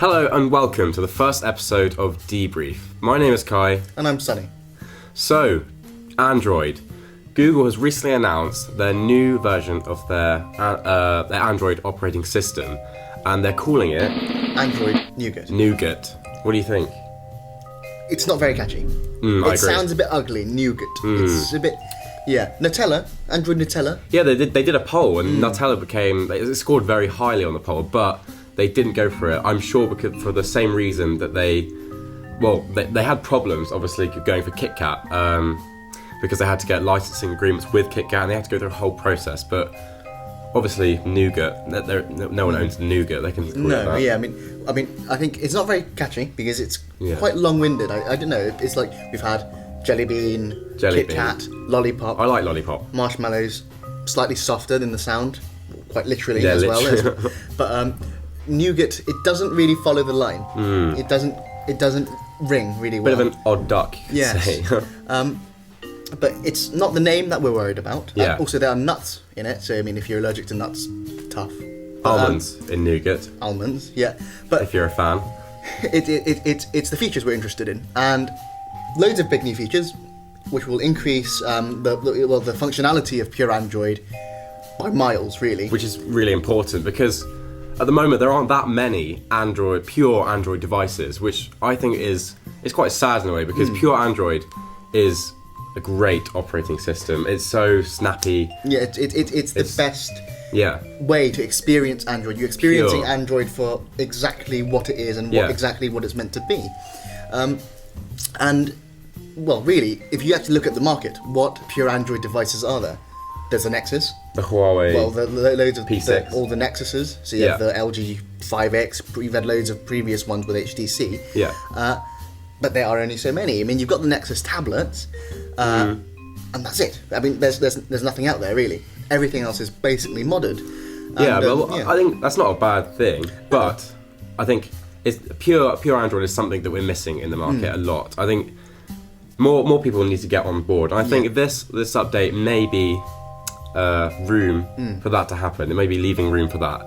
Hello and welcome to the first episode of Debrief. My name is Kai. And I'm Sunny. So, Android. Google has recently announced their new version of their Android operating system, and they're calling it Android Nougat. Nougat. What do you think? It's not very catchy. I agree. It sounds a bit ugly, Nougat. It's a bit, Nutella, Android Nutella. Yeah, they did a poll, and Nutella it scored very highly on the poll, but they didn't go for it. I'm sure because for the same reason that they had problems, obviously, going for KitKat, because they had to get licensing agreements with KitKat, and they had to go through a whole process. But obviously, Nougat, no one owns Nougat. They can call it that. Yeah. I mean, I think it's not very catchy because it's quite long-winded. I don't know. It's like we've had Jelly Bean, KitKat, Lollipop. I like Lollipop. Marshmallows, slightly softer than the sound, quite literally Yeah, as literally. well. But Nougat, it doesn't really follow the line. It doesn't ring really well. Bit of an odd duck, you could say. But it's not the name that we're worried about. Yeah. Also, there are nuts in it, so I mean, if you're allergic to nuts, tough. Almonds in Nougat, Almonds, yeah. But if you're a fan. it's the features we're interested in, and loads of big new features, which will increase the functionality of pure Android by miles, really. Which is really important because at the moment there aren't that many pure Android devices, which I think is quite sad in a way because pure Android is a great operating system. It's so snappy. Yeah, it's the best way to experience Android. You're experiencing Android for exactly what it is and exactly what it's meant to be. And, well, really, if you actually look at the market, what pure Android devices are there? There's the Nexus. The Huawei. Well, loads of P6. all the Nexuses. So you have the LG 5X. You've had loads of previous ones with HTC. Yeah. But there are only so many. I mean, you've got the Nexus tablets, and that's it. I mean, there's nothing out there really. Everything else is basically modded. And, I think that's not a bad thing, but I think pure Android is something that we're missing in the market a lot. I think more people need to get on board. And I think this update may be room for that to happen. It may be leaving room for that.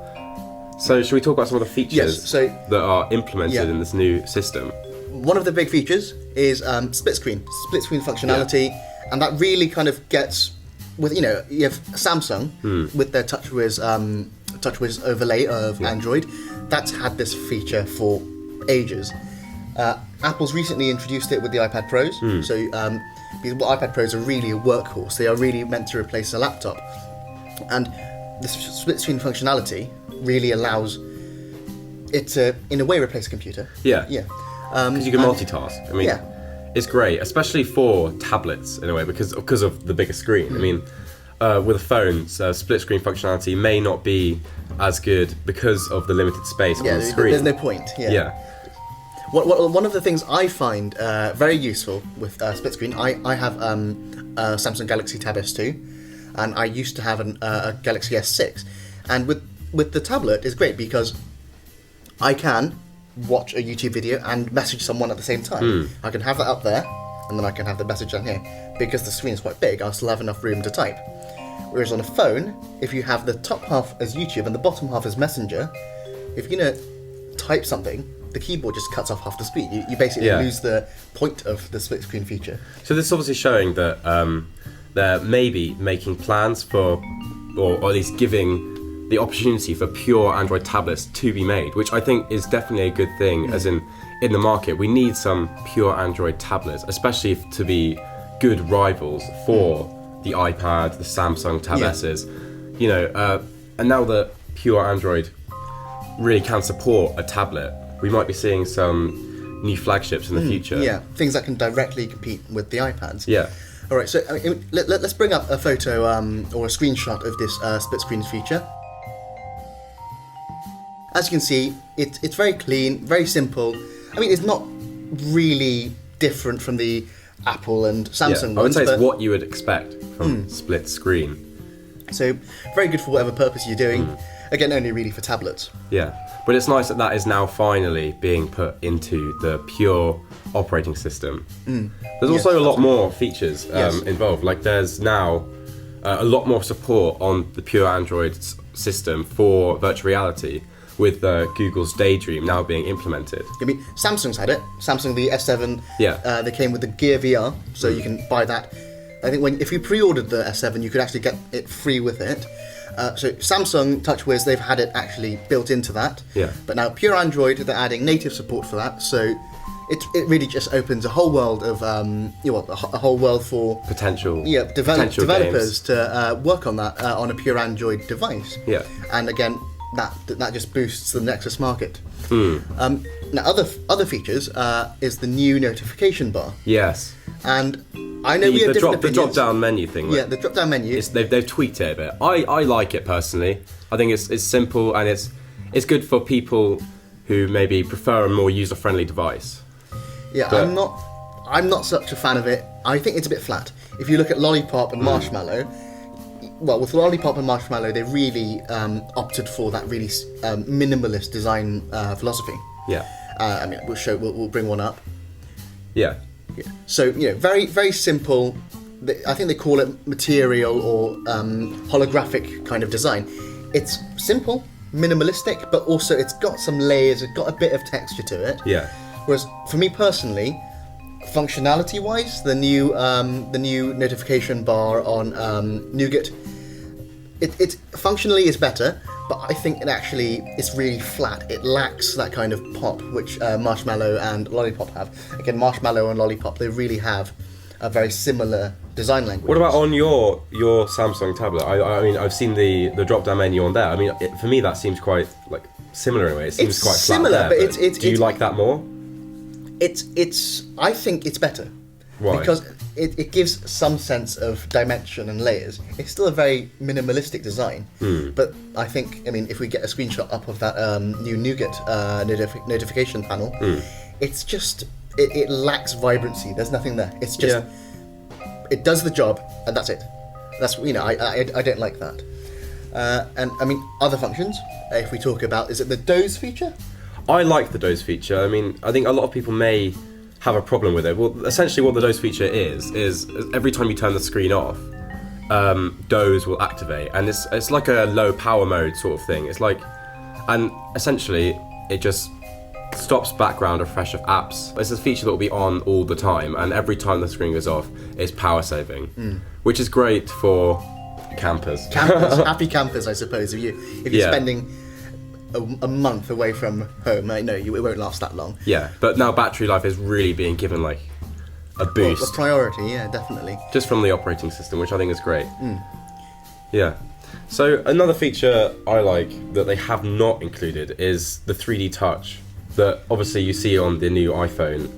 So should we talk about some of the features that are implemented in this new system? One of the big features is split screen functionality, and that really kind of gets with you have Samsung with their TouchWiz overlay of Android. That's had this feature for ages. Apple's recently introduced it with the iPad Pros. So because iPad Pros are really a workhorse, they are really meant to replace a laptop, and the split screen functionality really allows it to, in a way, replace a computer. Yeah. Because you can multitask. I mean, it's great, especially for tablets in a way, because of the bigger screen. I mean, with a phone, split screen functionality may not be as good because of the limited space on the screen. There's no point. One of the things I find very useful with split screen, I have a Samsung Galaxy Tab S2, and I used to have a Galaxy S6, and with the tablet it's great because I can watch a YouTube video and message someone at the same time. I can have that up there, and then I can have the message down here. Because the screen is quite big, I'll still have enough room to type. Whereas on a phone, if you have the top half as YouTube and the bottom half as Messenger, if you're going to type something, the keyboard just cuts off half the speed. You basically lose the point of the split screen feature. So this is obviously showing that they're maybe making plans for, or at least giving the opportunity for pure Android tablets to be made, which I think is definitely a good thing. As in the market, we need some pure Android tablets, especially to be good rivals for the iPad, the Samsung Tab S's. And now that pure Android really can support a tablet, we might be seeing some new flagships in the future. Yeah, things that can directly compete with the iPads. Yeah. All right, so let's bring up a photo or a screenshot of this split screen feature. As you can see, it's very clean, very simple. I mean, it's not really different from the Apple and Samsung ones. I would say it's what you would expect from split screen. So, very good for whatever purpose you're doing. Again, only really for tablets. Yeah, but it's nice that is now finally being put into the pure operating system. There's also a lot more features involved. Like there's now a lot more support on the pure Android system for virtual reality. with Google's Daydream now being implemented. I mean, Samsung's had it. Samsung, the S7, Yeah. they came with the Gear VR, so you can buy that. I think if you pre-ordered the S7, you could actually get it free with it. So Samsung TouchWiz, they've had it actually built into that. Yeah. But now pure Android, they're adding native support for that. So it really just opens a whole world of a whole world for Potential developers games. to work on that on a pure Android device. Yeah. And again, that just boosts the Nexus market. Now other features is the new notification bar. Yes. And I know we have different the opinions. drop-down menu thing. Yeah, the drop-down menu. They've tweaked it a bit. I like it personally. I think it's simple and it's good for people who maybe prefer a more user-friendly device. Yeah, But- I'm not such a fan of it. I think it's a bit flat. If you look at Lollipop and Marshmallow, well, with Lollipop and Marshmallow, they really opted for that really minimalist design philosophy. Yeah. I mean, we'll bring one up. Yeah. Yeah. So very very simple. I think they call it material or holographic kind of design. It's simple, minimalistic, but also it's got some layers. It's got a bit of texture to it. Yeah. Whereas for me personally, functionality-wise, the new notification bar on Nougat, it functionally is better, but I think it's really flat. It lacks that kind of pop which Marshmallow and Lollipop have. Again, Marshmallow and Lollipop, they really have a very similar design language. What about on your Samsung tablet? I mean, I've seen the drop-down menu on there. I mean, for me that seems quite like similar in a way. It seems It's quite flat similar, there, but do you like that more? I think it's better. Why? Because it gives some sense of dimension and layers. It's still a very minimalistic design, but I think, I mean, if we get a screenshot up of that new Nougat notification panel, it's just, it lacks vibrancy. There's nothing there. It's just, it does the job, and that's it. That's, I don't like that. And I mean, other functions, if we talk about, is it the doze feature? I like the doze feature. I mean, I think a lot of people may have a problem with it. Well, essentially what the doze feature is every time you turn the screen off, doze will activate, and it's like a low power mode sort of thing. It's like, and essentially it just stops background refresh of apps. It's a feature that will be on all the time, and every time the screen goes off, it's power saving, which is great for campers. Happy campers, I suppose. If you're Yeah. spending a month away from home, I know it won't last that long. Yeah, but now battery life is really being given like a boost. Well, a priority, yeah, definitely. Just from the operating system, which I think is great. Yeah. So another feature I like that they have not included is the 3D touch that obviously you see on the new iPhone.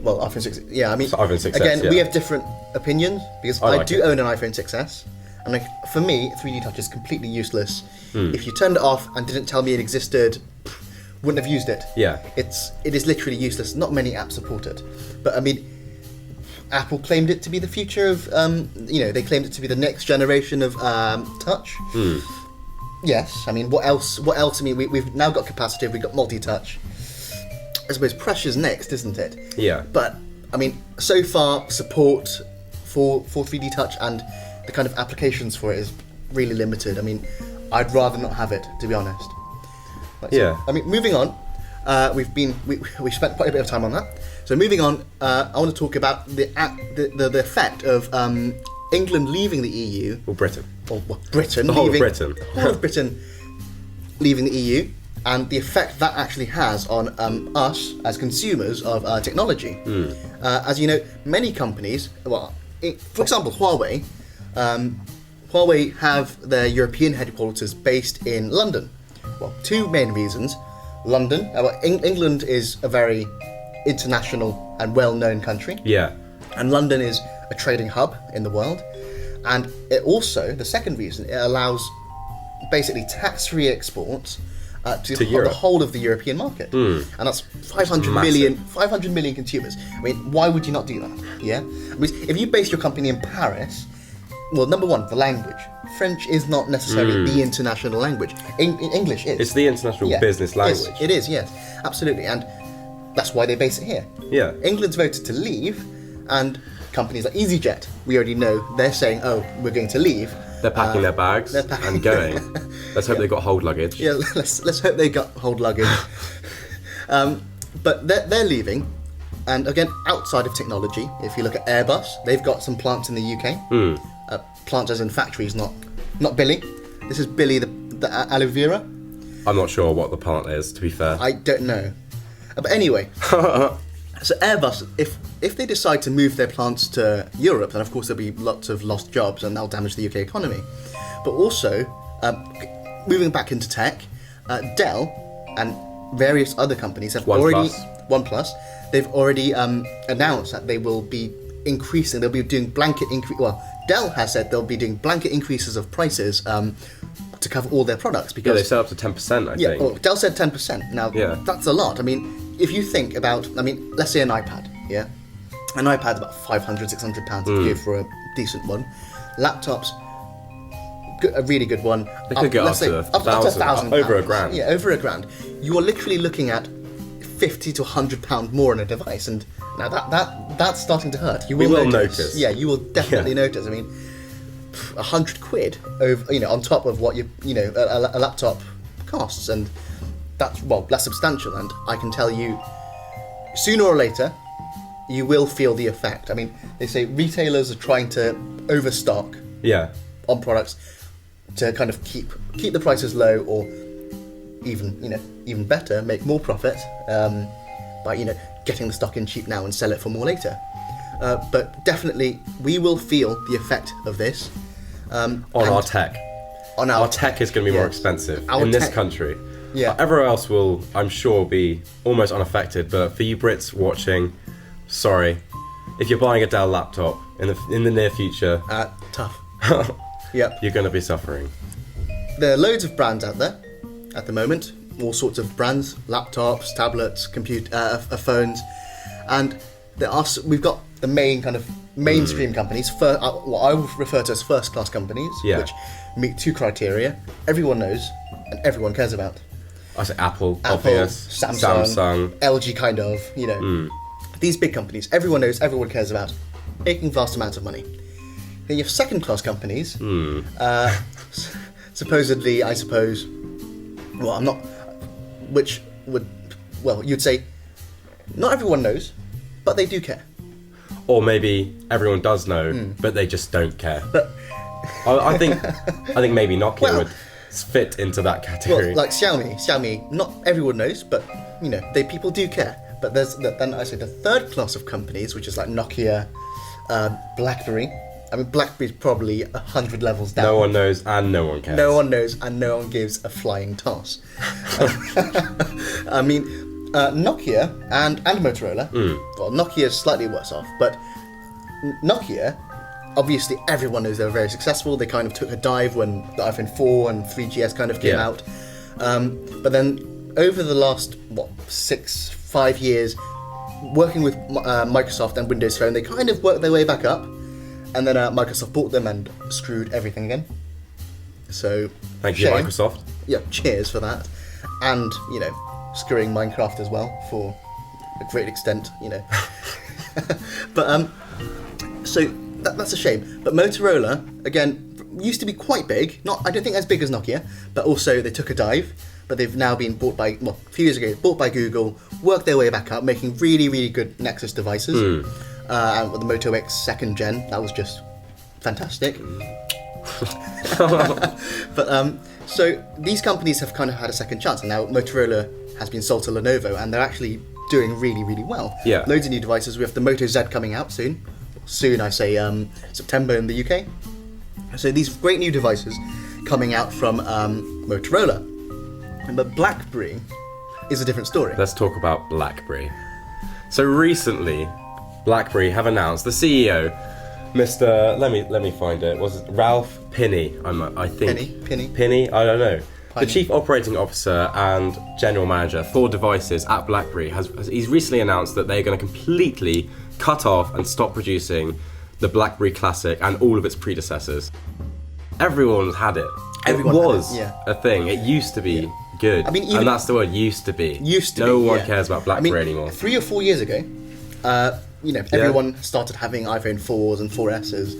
Well, iPhone 6, yeah, I mean, iPhone 6S, again, yeah. we have different opinions, because I I like do it. own an iPhone 6S, and like, for me, 3D touch is completely useless. If you turned it off and didn't tell me it existed, wouldn't have used it. Yeah. It is literally useless. Not many apps support it. But I mean, Apple claimed it to be the future of, they claimed it to be the next generation of touch. Yes, I mean, what else? I mean, we've now got capacitive, we've got multi-touch. I suppose pressure's next, isn't it? Yeah. But, I mean, so far, support for 3D touch and the kind of applications for it is really limited. I mean, I'd rather not have it, to be honest. Right, so, Yeah. I mean, moving on, we spent quite a bit of time on that. So moving on, I want to talk about the effect of England leaving the EU. Or Britain. Or well, Britain The whole of leaving, Britain. the whole of Britain leaving the EU, and the effect that actually has on us as consumers of technology. As you know, many companies, for example, Huawei. Huawei have their European headquarters based in London. Well, two main reasons. London, England is a very international and well-known country. Yeah. And London is a trading hub in the world. And it also, the second reason, it allows basically tax-free exports to the Europe. whole of the European market. And that's 500 million consumers. I mean, why would you not do that? Yeah? I mean, if you base your company in Paris, well, number one, the language. French is not necessarily the international language. English is. It's the international business language. Yes, it is, yes. Absolutely. And that's why they base it here. Yeah. England's voted to leave, and companies like EasyJet, we already know, they're saying, oh, we're going to leave. They're packing their bags and going. Let's hope they got hold luggage. Yeah, let's hope they got hold luggage. But they're leaving, and again, outside of technology, if you look at Airbus, they've got some plants in the UK. Plants as in factories, not Billy. This is Billy the aloe vera. I'm not sure what the plant is, to be fair. I don't know. But anyway, so Airbus, if they decide to move their plants to Europe, then of course there'll be lots of lost jobs and that'll damage the UK economy. But also, moving back into tech, Dell and various other companies have OnePlus, they've already announced that they will be increasing, they'll be doing blanket increase. Well, Dell has said they'll be doing blanket increases of prices to cover all their products, because they set up to 10%, I think. Well, Dell said 10%. Now, that's a lot. I mean, if you think about, let's say an iPad, yeah? An iPad's about £500, £600 if you go for a decent one. Laptops, a really good one. They could get up to £1,000, over £1,000. Yeah, over £1,000. You are literally looking at £50 to £100 more on a device, and now that's starting to hurt. We will notice. Yeah, you will definitely notice. I mean, £100 over, on top of what a laptop costs, and that's substantial. And I can tell you, sooner or later, you will feel the effect. I mean, they say retailers are trying to overstock on products to kind of keep the prices low, or even better, make more profit by getting the stock in cheap now and sell it for more later. But definitely, we will feel the effect of this on our tech. Our tech is going to be more expensive in this country. Yeah. Everywhere else will, I'm sure, be almost unaffected. But for you Brits watching, sorry, if you're buying a Dell laptop in the near future, tough. Yep. You're going to be suffering. There are loads of brands out there at the moment, all sorts of brands, laptops, tablets, phones, and we've got the main kind of mainstream companies, what I would refer to as first-class companies, which meet two criteria: everyone knows and everyone cares about. I say Apple, obvious, Samsung, LG, kind of, These big companies, everyone knows, everyone cares about, making vast amounts of money. Then you have second-class companies, supposedly, I suppose, you'd say, not everyone knows, but they do care. Or maybe everyone does know, but they just don't care. But I think maybe Nokia would fit into that category. Well, like Xiaomi, not everyone knows, but people do care. But then I say the third class of companies, which is like Nokia, Blackberry. I mean, BlackBerry's probably 100 levels down. No one knows and no one cares. No one knows and no one gives a flying toss. I mean, Nokia and Motorola. Well, Nokia is slightly worse off, but Nokia, obviously everyone knows they were very successful. They kind of took a dive when the iPhone 4 and 3GS kind of came out. But then over the last 5 years, working with Microsoft and Windows Phone, they kind of worked their way back up. And then Microsoft bought them and screwed everything again. So thank you, Microsoft. Yeah, cheers for that. And screwing Minecraft as well for a great extent. But so that's a shame. But Motorola again used to be quite big. I don't think as big as Nokia, but also they took a dive. But they've now been bought by a few years ago, bought by Google, worked their way back up, making really, really good Nexus devices. And with the Moto X 2nd gen, that was just fantastic. But so these companies have kind of had a second chance, and now Motorola has been sold to Lenovo, and they're actually doing really, really well. Yeah. Loads of new devices. We have the Moto Z coming out soon. Soon, I say September in the UK. So these great new devices coming out from Motorola. But BlackBerry is a different story. Let's talk about BlackBerry. So recently, BlackBerry have announced, the CEO, Mr. Let me find it. Was it Ralph Pinney? I think. Pinney. I don't know. The Chief Operating Officer and General Manager for devices at BlackBerry he's recently announced that they're going to completely cut off and stop producing the BlackBerry Classic and all of its predecessors. Everyone's had it. Everyone it was had it, a thing. It used to be good. I mean, and that's the word, used to be. No one cares about BlackBerry anymore. 3 or 4 years ago, everyone started having iPhone 4s and 4Ss,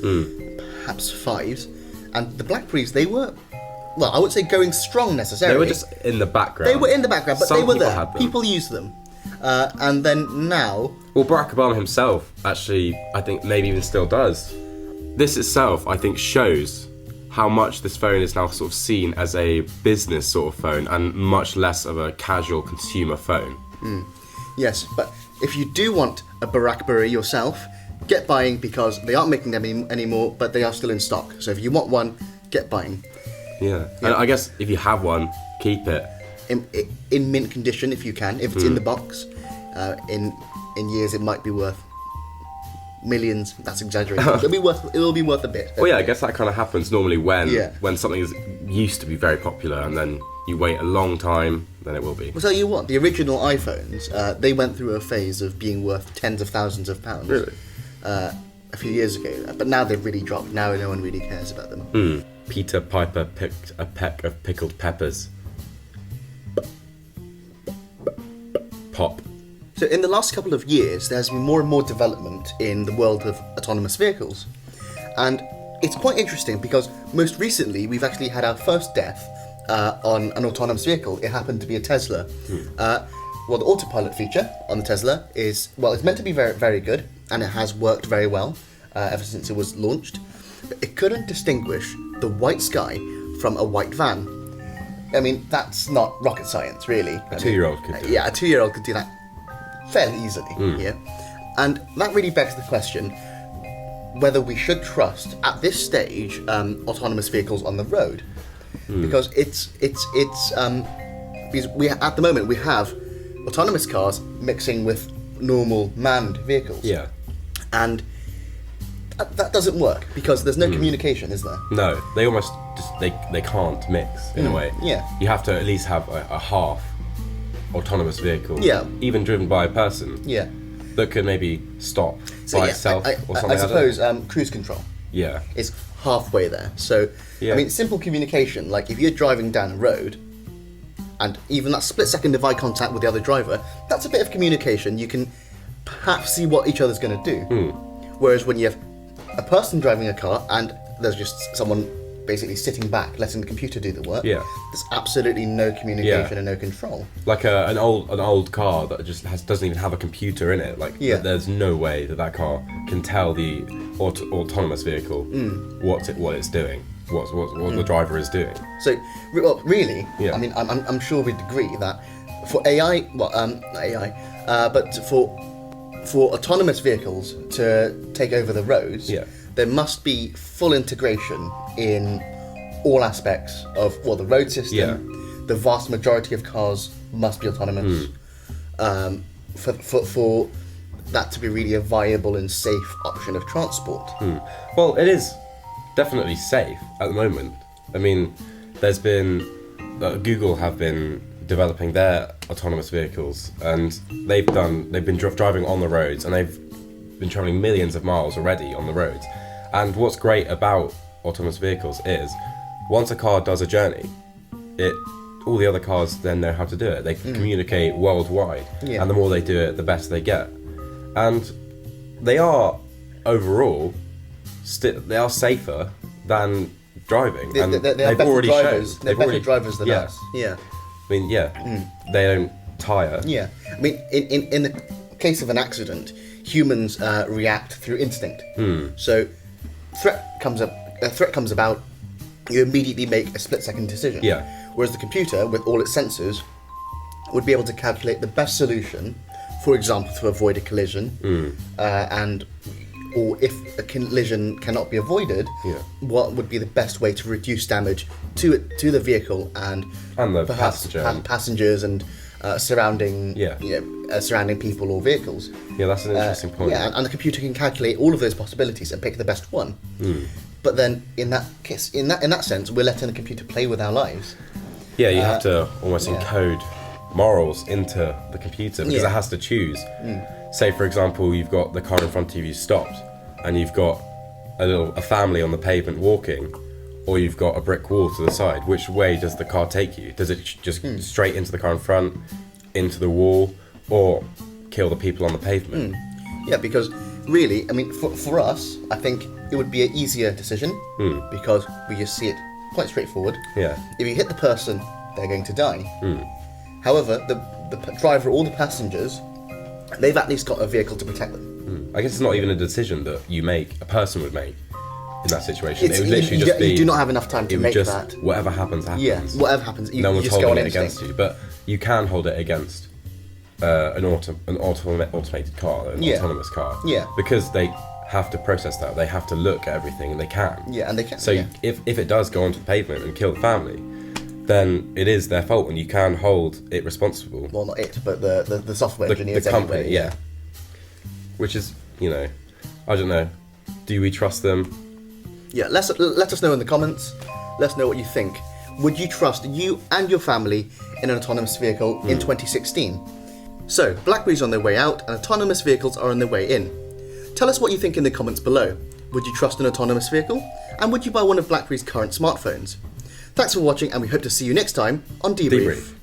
perhaps 5s, And the Blackberries, they were, well, I wouldn't say going strong necessarily. They were just in the background. They were in the background, but Some they were people there. had them. People used them. And then now... Well, Barack Obama himself, actually, I think maybe even still does. This itself, I think, shows how much this phone is now sort of seen as a business sort of phone and much less of a casual consumer phone. Yes, but if you do want a Blackberry yourself, get buying, because they aren't making them anymore, but they are still in stock. So if you want one, get buying. Yeah. And I guess if you have one, keep it. In mint condition, if you can. If it's in the box, in years it might be worth millions. That's exaggerated. It'll be worth a bit. Well, yeah, I guess that kind of happens normally Yeah. when something is used to be very popular, and then you wait a long time, then it will be. Well, tell you what, the original iPhones, they went through a phase of being worth tens of thousands of pounds. Really? A few years ago, but now they've really dropped. Now no one really cares about them. Peter Piper picked a peck of pickled peppers. Pop. So in the last couple of years, there's been more and more development in the world of autonomous vehicles. And it's quite interesting because most recently we've actually had our first death on an autonomous vehicle. It happened to be a Tesla. Well, the autopilot feature on the Tesla is, well, it's meant to be very, very good, and it has worked very well ever since it was launched. But it couldn't distinguish the white sky from a white van. I mean, that's not rocket science, really. A 2-year-old could do it. Yeah, a 2-year-old could do that fairly easily. Yeah, and that really begs the question whether we should trust at this stage autonomous vehicles on the road, because it's because at the moment we have autonomous cars mixing with normal manned vehicles. Yeah. And that doesn't work because there's no communication, is there? No, they almost just they can't mix in a way. Yeah. You have to at least have a half autonomous vehicle. Yeah. Even driven by a person. Yeah. That could maybe stop So by yeah, itself or something. I suppose cruise control Yeah. is halfway there. So Yeah. I mean, simple communication. Like if you're driving down a road, and even that split second of eye contact with the other driver, that's a bit of communication. You can perhaps see what each other's going to do. Whereas when you have a person driving a car and there's just someone basically sitting back, letting the computer do the work, Yeah. there's absolutely no communication Yeah. and no control. Like an old car that just doesn't even have a computer in it. Like there's no way that car can tell the autonomous vehicle what it's doing, what the driver is doing. So, well, really, Yeah. I mean, I'm sure we'd agree that for AI, well, not AI, but for autonomous vehicles to take over the roads, Yeah. there must be full integration in all aspects of, well, the road system. Yeah. The vast majority of cars must be autonomous. For that to be really a viable and safe option of transport. Well, it is definitely safe at the moment. I mean, there's been Google have been developing their autonomous vehicles, and they've been driving on the roads, and they've been traveling millions of miles already on the roads. And what's great about autonomous vehicles is once a car does a journey, all the other cars then know how to do it. They can communicate worldwide, and the more they do it, the better they get. And they are overall they are safer than driving. They're they've better already drivers. shown. They're better drivers than us. Yeah. I mean, they don't tire. Yeah. I mean, in the case of an accident, humans react through instinct. So, a threat comes about, you immediately make a split-second decision. Yeah. Whereas the computer, with all its sensors, would be able to calculate the best solution, for example, to avoid a collision, or if a collision cannot be avoided, what would be the best way to reduce damage to the vehicle and the perhaps passenger. passengers and surrounding Yeah. surrounding people or vehicles. Yeah, that's an interesting point. Yeah, and the computer can calculate all of those possibilities and pick the best one. But then, in that case, in that sense, we're letting the computer play with our lives. Yeah, you have to almost encode morals into the computer because it has to choose. Say, for example, you've got the car in front of you stopped, and you've got a family on the pavement walking, or you've got a brick wall to the side. Which way does the car take you? Does it just straight into the car in front, into the wall, or kill the people on the pavement? Yeah, because really, I mean, for us, I think it would be an easier decision because we just see it quite straightforward. Yeah. If you hit the person, they're going to die. However, the driver, all the passengers, they've at least got a vehicle to protect them. I guess it's not even a decision that a person would make in that situation. It would literally just be... You do not have enough time to make that. Whatever happens, happens. Yeah, whatever happens, no one's just holding go on it instinct. against you. But you can hold it against an automated car, an autonomous car. Yeah. Because they have to process that. They have to look at everything, and they can. Yeah, and they can. So if it does go onto the pavement and kill the family, then it is their fault, and you can hold it responsible. Well, not it, but the software engineers the company, anyway. yeah. Which is, I don't know. Do we trust them? Yeah, let us know in the comments. Let us know what you think. Would you trust you and your family in an autonomous vehicle in 2016? So, BlackBerry's on their way out, and autonomous vehicles are on their way in. Tell us what you think in the comments below. Would you trust an autonomous vehicle? And would you buy one of BlackBerry's current smartphones? Thanks for watching, and we hope to see you next time on Debrief.